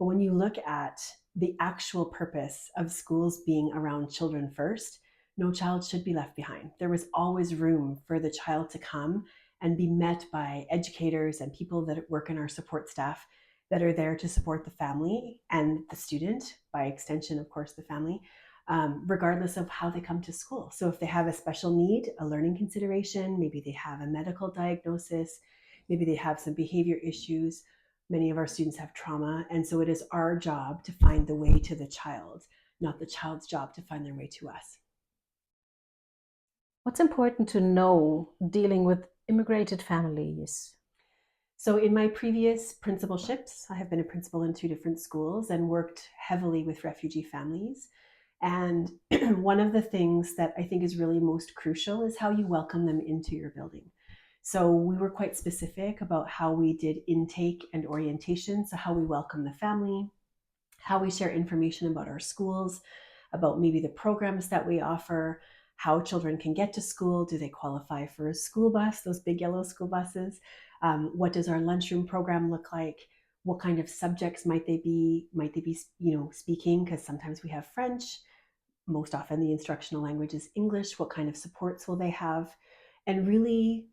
But when you look at the actual purpose of schools being around children first, no child should be left behind. There was always room for the child to come and be met by educators and people that work in our support staff that are there to support the family and the student, by extension, of course, the family, regardless of how they come to school. So if they have a special need, a learning consideration, maybe they have a medical diagnosis, maybe they have some behavior issues. Many of our students have trauma. And so it is our job to find the way to the child, not the child's job to find their way to us. What's important to know dealing with immigrated families? So in my previous principalships, I have been a principal in 2 different schools and worked heavily with refugee families. And one of the things that I think is really most crucial is how you welcome them into your building. So we were quite specific about how we did intake and orientation. So how we welcome the family, how we share information about our schools, about maybe the programs that we offer, how children can get to school. Do they qualify for a school bus, those big yellow school buses? What does our lunchroom program look like? What kind of subjects might they be speaking? Because sometimes we have French. Most often the instructional language is English. What kind of supports will they have? And really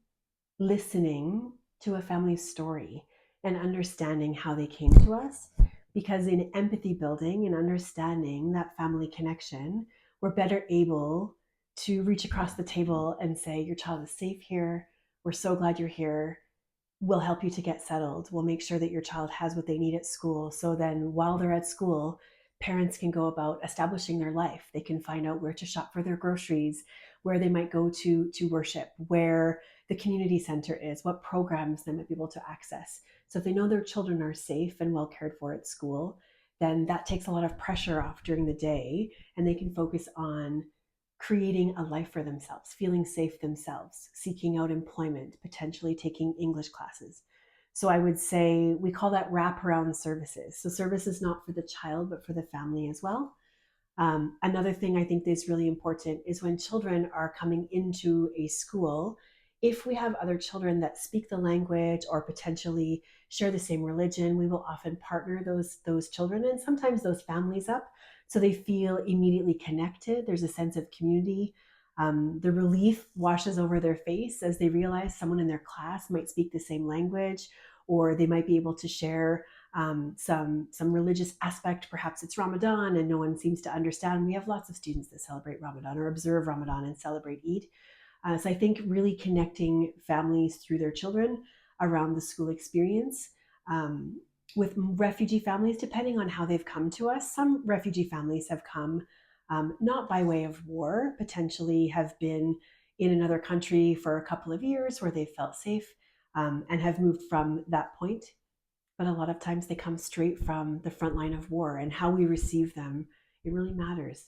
listening to a family's story and understanding how they came to us. Because in empathy building and understanding that family connection, we're better able to reach across the table and say, your child is safe here. We're so glad you're here. We'll help you to get settled. We'll make sure that your child has what they need at school. So then while they're at school, parents can go about establishing their life. They can find out where to shop for their groceries, where they might go to worship, where the community center is, what programs they might be able to access. So if they know their children are safe and well cared for at school, then that takes a lot of pressure off during the day, and they can focus on creating a life for themselves, feeling safe themselves, seeking out employment, potentially taking English classes. So I would say we call that wraparound services. So services not for the child, but for the family as well. Another thing I think is really important is when children are coming into a school, if we have other children that speak the language or potentially share the same religion, we will often partner those children and sometimes those families up so they feel immediately connected. There's a sense of community. The relief washes over their face as they realize someone in their class might speak the same language, or they might be able to share some religious aspect. Perhaps it's Ramadan and no one seems to understand. We have lots of students that celebrate Ramadan or observe Ramadan and celebrate Eid. So I think really connecting families through their children around the school experience. With refugee families, depending on how they've come to us, some refugee families have come not by way of war, potentially have been in another country for a couple of years where they felt safe and have moved from that point. But a lot of times they come straight from the front line of war, and how we receive them, it really matters.